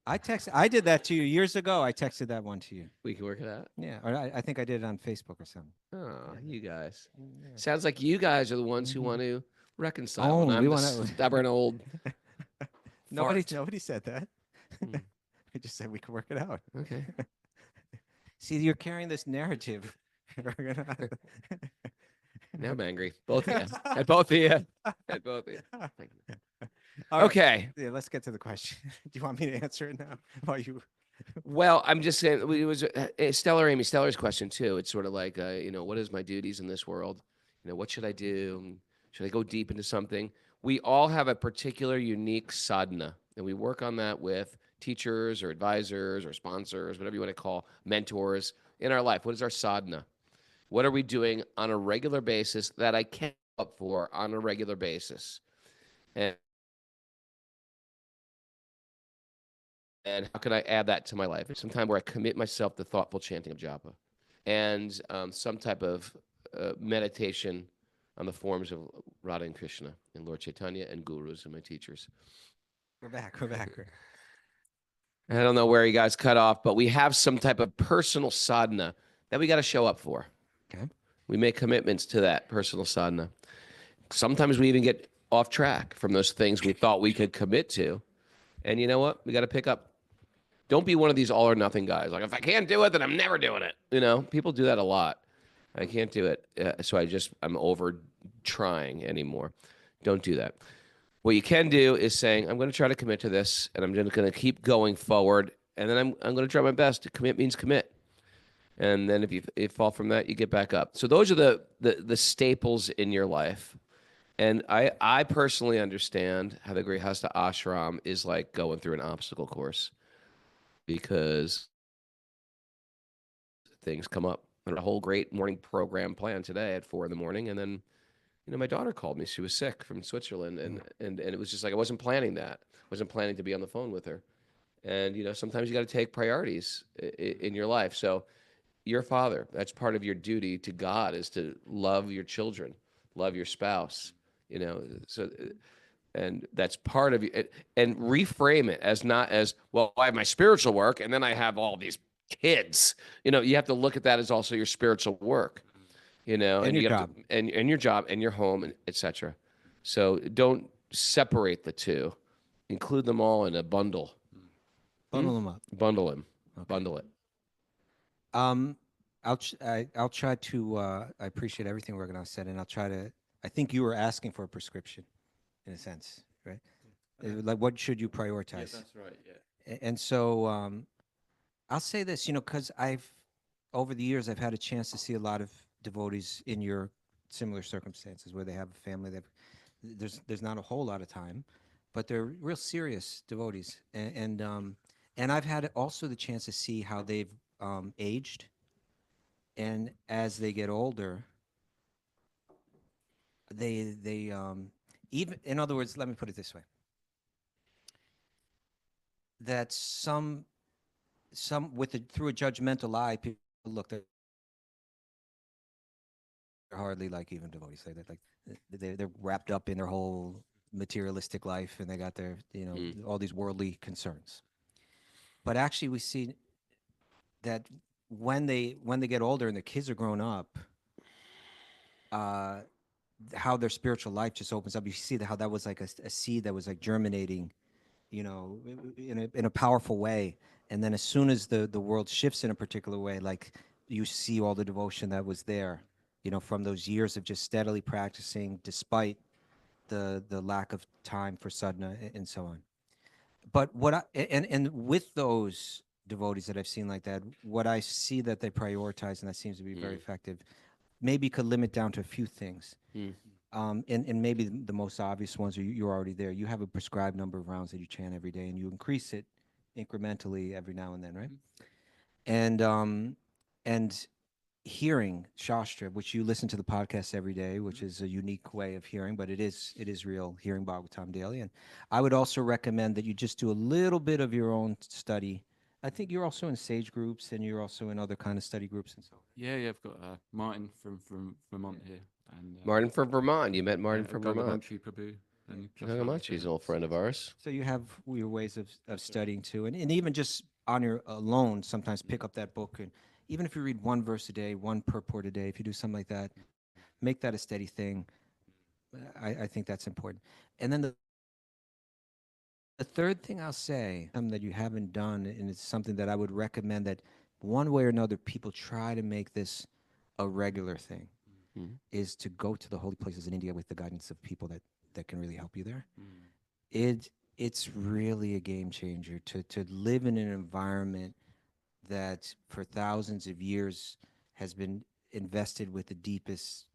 I did that to you years ago. I texted that one to you. We can work it out. Yeah, or I think I did it on Facebook or something. Oh, you guys. Yeah. Sounds like you guys are the ones who want to reconcile. and Oh, I'm we the wanna- stubborn old. Nobody fart. said that. Hmm. I just said we could work it out. Okay. See, you're carrying this narrative. Now I'm angry. Both of you. At both of you. At both of you. Thank you. All right. Okay. Yeah, let's get to the question. Do you want me to answer it now? While you Well, I'm just saying it was Amy Stellar's question too. It's sort of like, what is my duties in this world? What should I do? Should I go deep into something? We all have a particular unique sadhana, and we work on that with teachers or advisors or sponsors, whatever you want to call mentors in our life. What is our sadhana? What are we doing on a regular basis that I can up for on a regular basis? And And how can I add that to my life? It's some time where I commit myself to thoughtful chanting of japa and some type of meditation on the forms of Radha and Krishna and Lord Chaitanya and gurus and my teachers. We're back. We're back. I don't know where you guys cut off, but we have some type of personal sadhana that we got to show up for. Okay. We make commitments to that personal sadhana. Sometimes we even get off track from those things we thought we could commit to. And you know what? We got to pick up. Don't be one of these all or nothing guys. Like, if I can't do it, then I'm never doing it. You know, people do that a lot. I can't do it. So I'm over trying anymore. Don't do that. What you can do is saying, I'm going to try to commit to this, and I'm just going to keep going forward. And then I'm going to try my best. Commit means commit. And then if you fall from that, you get back up. So those are the staples in your life. And I personally understand how the Grihastha ashram is like going through an obstacle course, because things come up. I had a whole great morning program planned today at 4 a.m. And then, my daughter called me. She was sick from Switzerland. And it was just like, I wasn't planning that. I wasn't planning to be on the phone with her. And, sometimes you got to take priorities in your life. So your father, that's part of your duty to God, is to love your children, love your spouse, so, and that's part of it. And reframe it as not as, well, I have my spiritual work and then I have all these kids. You have to look at that as also your spiritual work, and your you have job. and your job and your home, and etc. So don't separate the two. Include them all in a bundle. Bundle them up. Bundle them. Okay. Bundle it. I'll try to. I appreciate everything Raghunath said, and I'll try to. I think you were asking for a prescription, in a sense, right? Like, what should you prioritize? Yeah, that's right. Yeah. And so I'll say this, because over the years, I've had a chance to see a lot of devotees in your similar circumstances where they have a family that there's not a whole lot of time, but they're real serious devotees, and I've had also the chance to see how they've aged, and as they get older, they even, in other words, let me put it this way, that some through a judgmental eye, people look at hardly like even devotees. They're wrapped up in their whole materialistic life, and they got their all these worldly concerns. But actually, we see that when they get older and the kids are grown up, how their spiritual life just opens up. You see how that was like a seed that was like germinating, in a powerful way. And then as soon as the world shifts in a particular way, like, you see all the devotion that was there, from those years of just steadily practicing despite the lack of time for sadhana and so on. But and with those devotees that I've seen like that, what I see that they prioritize, and that seems to be very effective, maybe could limit down to a few things. And maybe the most obvious ones are you're already there. You have a prescribed number of rounds that you chant every day, and you increase it incrementally every now and then, right? And hearing Shastra, which you listen to the podcast every day, which is a unique way of hearing, but it is real, hearing Bhagavatam daily. And I would also recommend that you just do a little bit of your own study. I think you're also in sage groups, and you're also in other kind of study groups and so on. Yeah, I've got Martin from Vermont here. And, Martin from Vermont. You met Martin yeah, from Ganga Vermont. Manchi Prabhu. And He's an old friend of ours. So you have your ways of studying too, and even just on your alone, sometimes pick up that book, and even if you read one verse a day, one purport a day, if you do something like that, make that a steady thing. I think that's important. And then the third thing I'll say, something that you haven't done, and it's something that I would recommend that one way or another people try to make this a regular thing, is to go to the holy places in India with the guidance of people that can really help you there. It's really a game changer to live in an environment that for thousands of years has been invested with the deepest,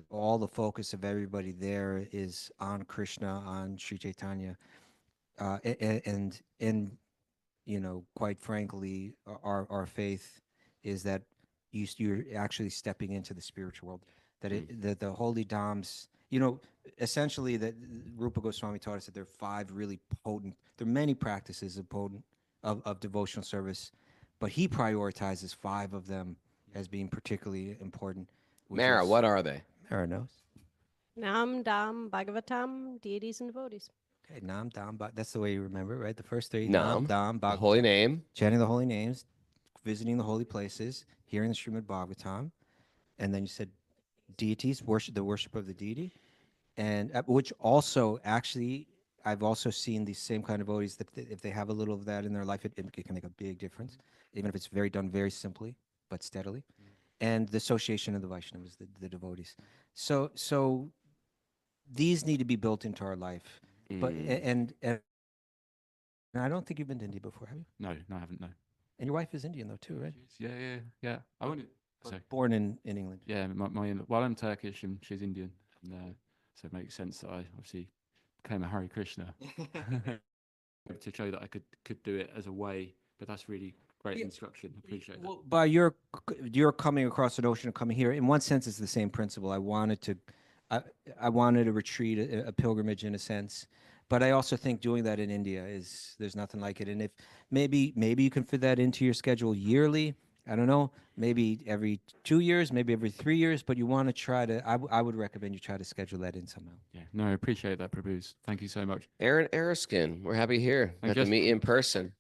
all the focus of everybody there is on Krishna, on Sri Chaitanya, and quite frankly, our faith is that you're actually stepping into the spiritual world. That that the holy dhams, you know, essentially that Rupa Goswami taught us that there are 5 really potent, there are many practices of devotional service, but he prioritizes 5 of them as being particularly important. Mara, what are they? Mara knows. Nam, Dam, Bhagavatam, deities and devotees. Okay, Nam, Dam, that's the way you remember, right? The first 3, Nam, Dam, The holy name. chanting the holy names, visiting the holy places, hearing the Srimad Bhagavatam, and then you said deities, the worship of the deity, and which also actually I've also seen these same kind of devotees that if they have a little of that in their life, it can make a big difference, even if it's done very simply but steadily. And the association of the Vaishnavas, the devotees. So these need to be built into our life. But and I don't think you've been to India before, have you? No, I haven't. No. And your wife is Indian though too, right? Yeah. I wanted. So, Born in England. yeah, well, I'm Turkish and she's Indian, and, so it makes sense that I obviously became a Hare Krishna to show that I could do it as a way. But that's really great instruction. Appreciate that. Well, by your coming across an ocean and coming here, in one sense, it's the same principle. I wanted a retreat, a pilgrimage in a sense, but I also think doing that in India there's nothing like it. And if maybe you can fit that into your schedule yearly. I don't know, maybe every 2 years, maybe every 3 years, but you want to try to. I would recommend you try to schedule that in somehow. Yeah, no, I appreciate that, Prabhu's. Thank you so much. Aaron Erskine, we're happy here. And Got to meet you in person.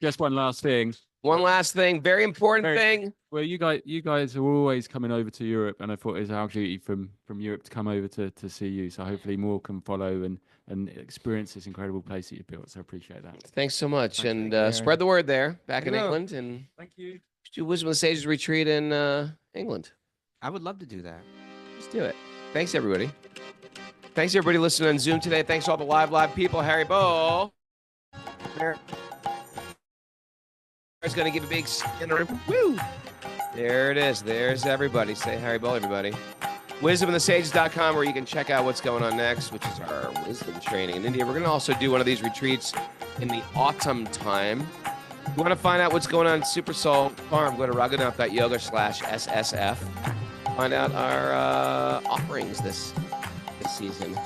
Just one last thing. One last thing, very important thing. Well, you guys are always coming over to Europe, and I thought it was our duty from Europe to come over to see you. So hopefully more can follow and experience this incredible place that you've built. So I appreciate that. Thanks so much. Thanks, And spread the word there back in Hello. England. And Thank you. do Wisdom of the Sages retreat in England. I would love to do that. Let's do it. Thanks, everybody. Thanks, everybody listening on Zoom today. Thanks to all the live people. Harry Bo. There's going to give a big woo. There it is. There's everybody. Say Harry Bo, everybody. WisdomoftheSages.com, where you can check out what's going on next, which is our wisdom training in India. We're going to also do one of these retreats in the autumn time. If you want to find out what's going on at Super Soul Farm, go to raghunath.yoga/SSF. Find out our offerings this season.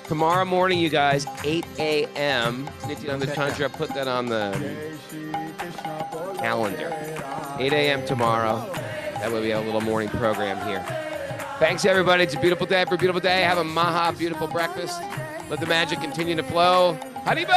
Tomorrow morning, you guys, 8 a.m. Nityananda Chandra, put that on the calendar. 8 a.m. tomorrow. That way we have a little morning program here. Thanks, everybody. It's a beautiful day for a beautiful day. Have a maha beautiful breakfast. Let the magic continue to flow. Haribo!